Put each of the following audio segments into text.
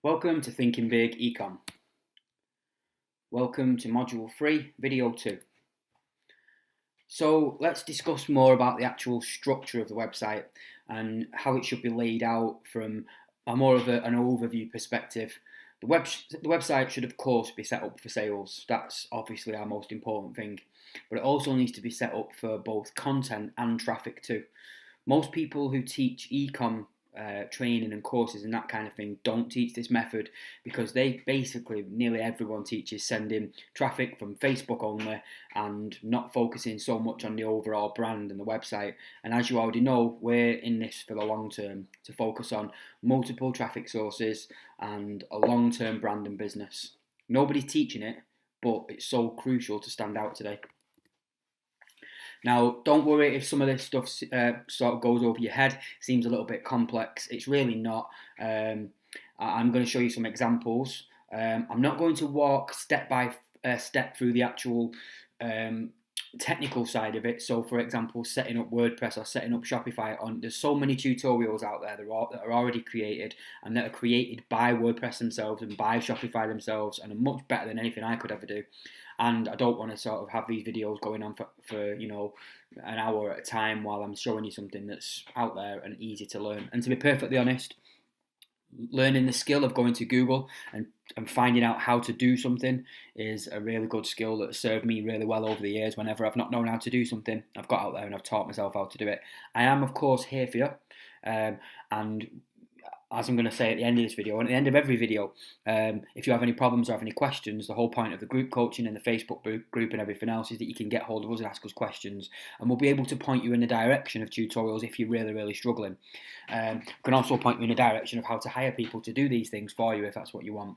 Welcome to Thinking Big Ecom. Welcome to Module 3, Video 2. So let's discuss more about the actual structure of the website and how it should be laid out from an overview perspective. The website should of course be set up for sales. That's obviously our most important thing. But it also needs to be set up for both content and traffic too. Most people who teach ecom training and courses and that kind of thing don't teach this method because nearly everyone teaches sending traffic from Facebook only and not focusing so much on the overall brand and the website. And as you already know, we're in this for the long term to focus on multiple traffic sources and a long-term brand and business. Nobody's teaching it, but it's so crucial to stand out today. Now, don't worry if some of this stuff sort of goes over your head, seems a little bit complex. It's really not. I'm going to show you some examples. I'm not going to walk step by step through the actual technical side of it. So, for example, setting up WordPress or setting up Shopify. There's so many tutorials out there that are already created and that are created by WordPress themselves and by Shopify themselves and are much better than anything I could ever do. And I don't want to sort of have these videos going on for an hour at a time while I'm showing you something that's out there and easy to learn. And to be perfectly honest, learning the skill of going to Google and finding out how to do something is a really good skill that served me really well over the years. Whenever I've not known how to do something, I've got out there and I've taught myself how to do it. I am, of course, here for you. And as I'm going to say at the end of this video, and at the end of every video, if you have any problems or have any questions, the whole point of the group coaching and the Facebook group and everything else is that you can get hold of us and ask us questions, and we'll be able to point you in the direction of tutorials if you're really, really struggling. We can also point you in the direction of how to hire people to do these things for you if that's what you want.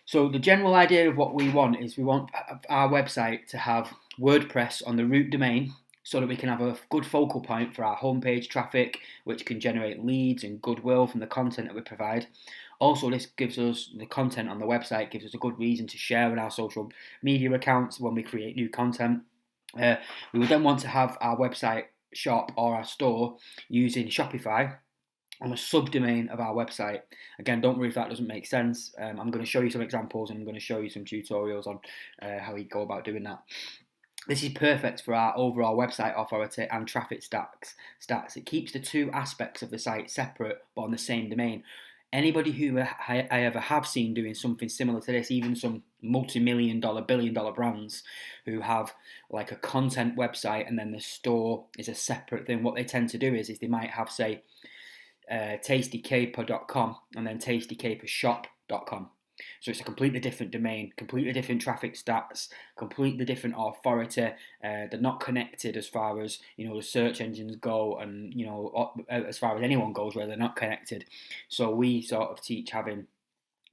So the general idea of what we want is we want our website to have WordPress on the root domain, so that we can have a good focal point for our homepage traffic, which can generate leads and goodwill from the content that we provide. Also, this gives us, the content on the website gives us a good reason to share with our social media accounts when we create new content. We would then want to have our website shop or our store using Shopify on a subdomain of our website. Again, don't worry if that doesn't make sense. I'm going to show you some examples and I'm going to show you some tutorials on how we go about doing that. This is perfect for our overall website authority and traffic stats. It keeps the two aspects of the site separate but on the same domain. Anybody who I ever have seen doing something similar to this, even some multi-million-dollar, billion-dollar brands who have like a content website and then the store is a separate thing, what they tend to do is they might have, say, tastycaper.com and then tastycapershop.com. So it's a completely different domain, completely different traffic stats, completely different authority. They're not connected as far as the search engines go, and as far as anyone goes, where they're not connected. So we sort of teach having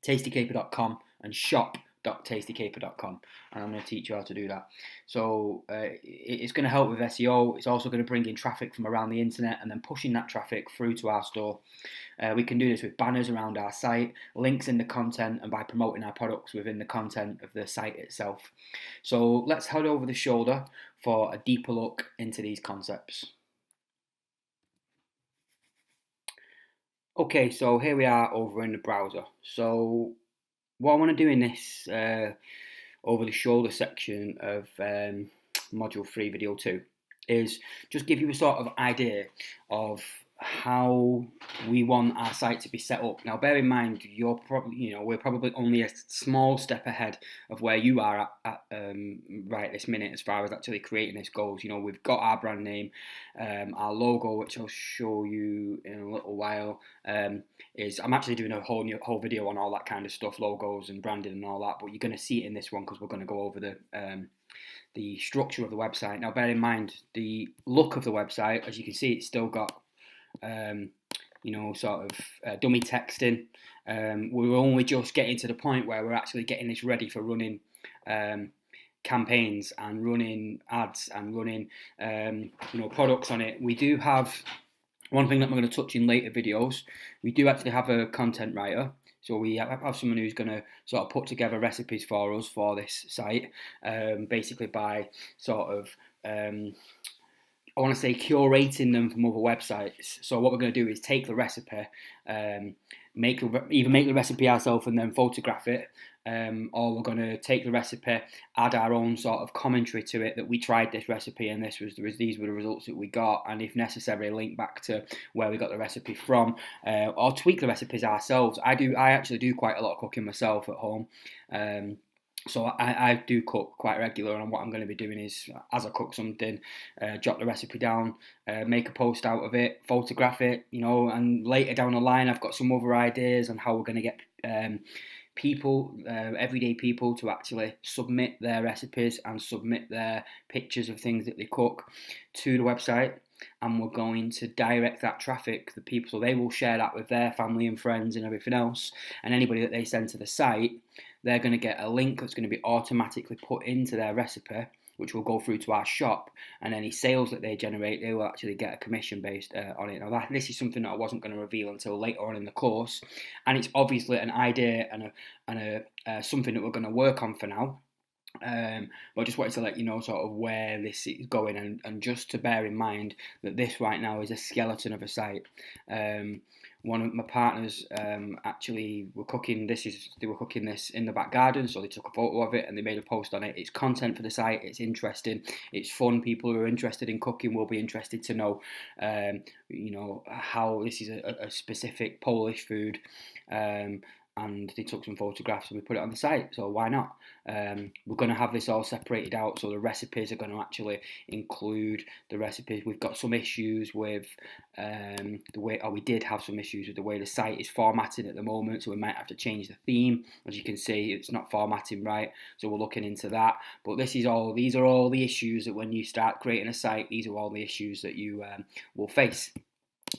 tastycaper.com and shop.tastycaper.com, and I'm going to teach you how to do that. So it's going to help with SEO. It's also going to bring in traffic from around the internet and then pushing that traffic through to our store. We can do this with banners around our site, links in the content, and by promoting our products within the content of the site itself. So let's head over the shoulder for a deeper look into these concepts. Okay, so here we are over in the browser. So what I want to do in this over the shoulder section of Module 3, Video 2 is just give you a sort of idea of how we want our site to be set up. Now, bear in mind, we're probably only a small step ahead of where you are at right this minute as far as actually creating this goes. We've got our brand name, our logo, which I'll show you in a little while. I'm actually doing a whole video on all that kind of stuff, logos and branding and all that, but you're going to see it in this one because we're going to go over the structure of the website. Now, bear in mind, the look of the website, as you can see, it's still got dummy texting. We're only just getting to the point where we're actually getting this ready for running campaigns and running ads and running products on it. We do have one thing that I'm going to touch in later videos. We do actually have a content writer. So we have someone who's going to sort of put together recipes for us for this site, basically by sort of I want to say curating them from other websites. So what we're going to do is take the recipe, either make the recipe ourselves and then photograph it, or we're going to take the recipe, add our own sort of commentary to it, that we tried this recipe and these were the results that we got, and if necessary, link back to where we got the recipe from, or tweak the recipes ourselves. I actually do quite a lot of cooking myself at home. So I do cook quite regular, and what I'm going to be doing is, as I cook something, jot the recipe down, make a post out of it, photograph it, and later down the line I've got some other ideas on how we're going to get people, everyday people, to actually submit their recipes and submit their pictures of things that they cook to the website. And we're going to direct that traffic, the people, so they will share that with their family and friends and everything else, and anybody that they send to the site, they're going to get a link that's going to be automatically put into their recipe, which will go through to our shop, and any sales that they generate, they will actually get a commission based on it. Now, this is something that I wasn't going to reveal until later on in the course, and it's obviously an idea and something that we're going to work on for now. But I just wanted to let you know sort of where this is going, and just to bear in mind that this right now is a skeleton of a site. One of my partners actually were cooking this in the back garden, so they took a photo of it and they made a post on it. It's content for the site, it's interesting, it's fun. People who are interested in cooking will be interested to know how this is a specific Polish food. And they took some photographs and we put it on the site, so why not? We're going to have this all separated out, so the recipes are going to actually include the recipes. We've got some issues with we did have some issues with the way the site is formatted at the moment, so we might have to change the theme. As you can see, it's not formatting right, so we're looking into that. But these are all the issues that when you start creating a site, these are all the issues that you will face.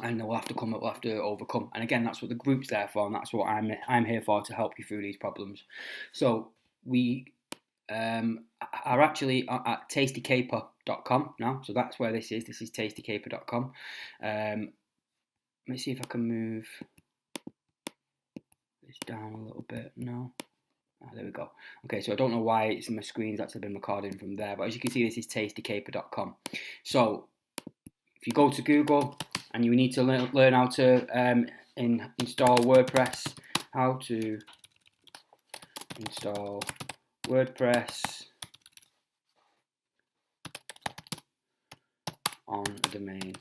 And we'll have to overcome. And again, that's what the group's there for, and that's what I'm here for, to help you through these problems. So we are actually at tastycaper.com now. So that's where this is. This is tastycaper.com. Let me see if I can move this down a little bit. No. There we go. Okay, so I don't know why my screen's actually been recording from there, but as you can see, this is tastycaper.com. So if you go to Google and you need to learn how to install WordPress, how to install WordPress on a domain.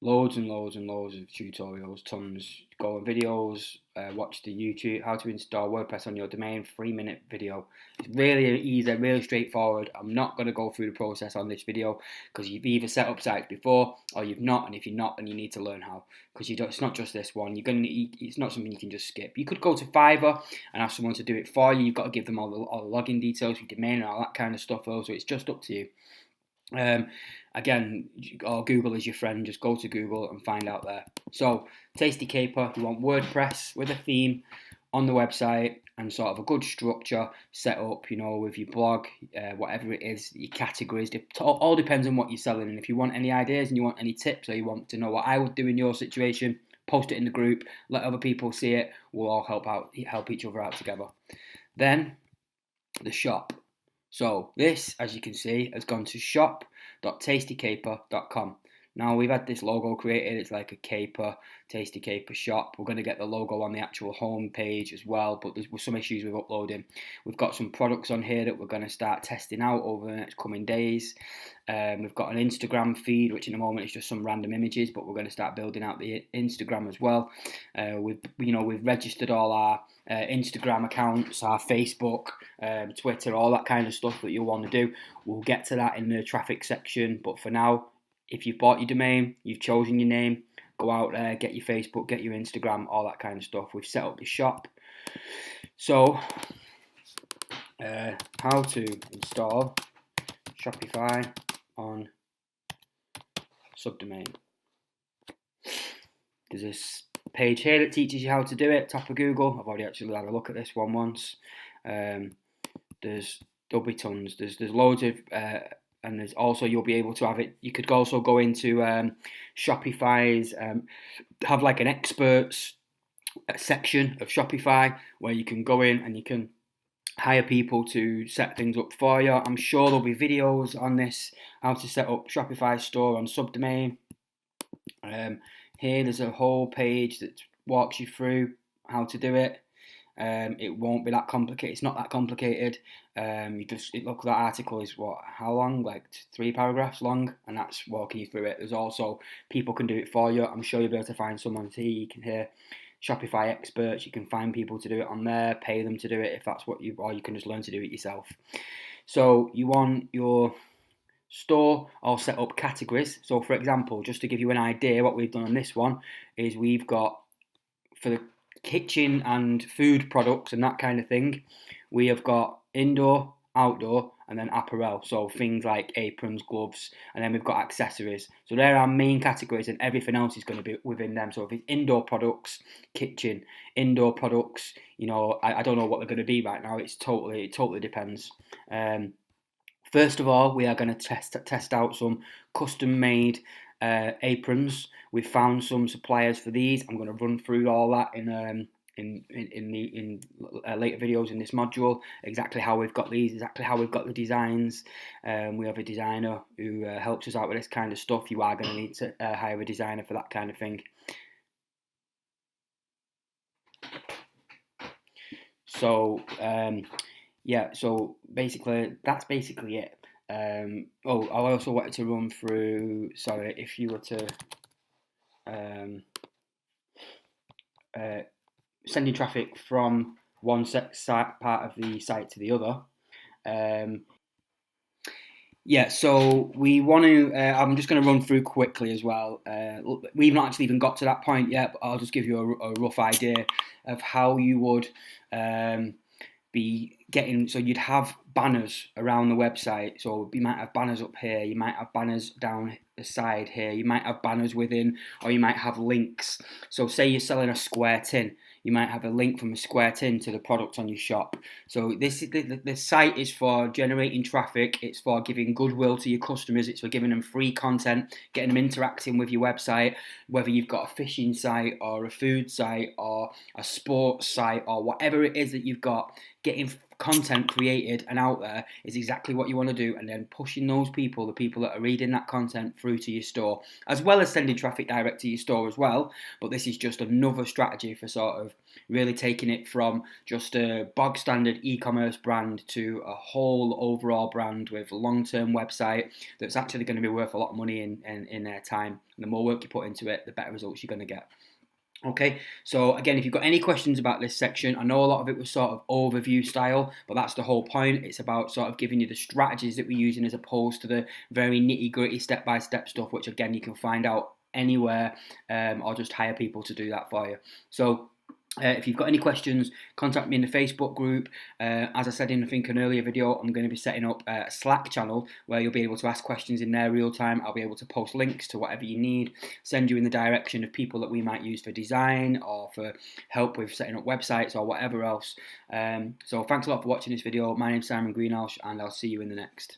Loads and loads and loads of tutorials, tons. Go on videos, watch the YouTube, how to install WordPress on your domain, 3-minute video. It's really easy, really straightforward. I'm not going to go through the process on this video because you've either set up sites before or you've not, and if you're not, then you need to learn how, because it's not just this one. It's not something you can just skip. You could go to Fiverr and ask someone to do it for you. You've got to give them all the login details, your domain and all that kind of stuff though, so it's just up to you. Again, or Google is your friend. Just go to Google and find out there. So, Tasty Caper, you want WordPress with a theme on the website and sort of a good structure set up, with your blog, whatever it is, your categories. It all depends on what you're selling. And if you want any ideas and you want any tips, or you want to know what I would do in your situation, post it in the group, let other people see it. We'll all help each other out together. Then, the shop. So this, as you can see, has gone to shop.tastycaper.com. Now we've had this logo created. It's like a caper, Tasty Caper shop. We're going to get the logo on the actual home page as well, but there's some issues with uploading. We've got some products on here that we're going to start testing out over the next coming days. We've got an Instagram feed, which in the moment is just some random images, but we're going to start building out the Instagram as well. We've registered all our Instagram accounts, our Facebook, Twitter, all that kind of stuff that you'll want to do. We'll get to that in the traffic section, but for now, if you've bought your domain, you've chosen your name, go out there, get your Facebook, get your Instagram, all that kind of stuff. We've set up the shop. So, how to install Shopify on subdomain. There's this page here that teaches you how to do it, top of Google. I've already actually had a look at this one once. There'll be tons. There's loads of... and there's also, you'll be able to have it. You could also go into Shopify's, have like an experts section of Shopify where you can go in and you can hire people to set things up for you. I'm sure there'll be videos on this, how to set up Shopify store on subdomain. Here there's a whole page that walks you through how to do it. It won't be that complicated. It's not that complicated. Look, that article is how long? Like 3 paragraphs long, and that's walking you through it. There's also people can do it for you. I'm sure you'll be able to find someone here. You can hear Shopify experts. You can find people to do it on there. Pay them to do it if that's what you, or you can just learn to do it yourself. So you want your store or set up categories. So for example, just to give you an idea, what we've done on this one is we've got, for the kitchen and food products and that kind of thing, we have got indoor, outdoor, and then apparel. So things like aprons, gloves, and then we've got accessories. So they're our main categories, and everything else is going to be within them. So if it's indoor products, kitchen, indoor products, I don't know what they're going to be right now. It totally depends. First of all, we are going to test out some custom-made aprons. We've found some suppliers for these. I'm going to run through all that in later videos in this module. Exactly how we've got these, exactly how we've got the designs. We have a designer who helps us out with this kind of stuff. You are going to need to hire a designer for that kind of thing. So so basically that's basically it. I also wanted to run through, sorry, if you were to sending traffic from one part of the site to the other. So we want to, I'm just going to run through quickly as well. We've not actually even got to that point yet, but I'll just give you a rough idea of how you would be getting, so you'd have banners around the website. So you might have banners up here, you might have banners down the side here, you might have banners within, or you might have links. So say you're selling a square tin, you might have a link from a square tin to the product on your shop. So this is the site is for generating traffic, it's for giving goodwill to your customers, it's for giving them free content, getting them interacting with your website, whether you've got a fishing site or a food site or a sports site or whatever it is that you've got. Getting content created and out there is exactly what you want to do, and then pushing those people, the people that are reading that content, through to your store, as well as sending traffic direct to your store as well. But this is just another strategy for sort of really taking it from just a bog standard e-commerce brand to a whole overall brand with a long-term website that's actually going to be worth a lot of money in their time. And the more work you put into it, the better results you're going to get. Okay, so again, if you've got any questions about this section, I know a lot of it was sort of overview style, but that's the whole point. It's about sort of giving you the strategies that we're using as opposed to the very nitty-gritty step-by-step stuff, which again, you can find out anywhere or just hire people to do that for you. So if you've got any questions, contact me in the Facebook group. As I said in, I think, an earlier video, I'm going to be setting up a Slack channel where you'll be able to ask questions in there real time. I'll be able to post links to whatever you need, send you in the direction of people that we might use for design or for help with setting up websites or whatever else. So thanks a lot for watching this video. My name's Simon Greenhalgh, and I'll see you in the next.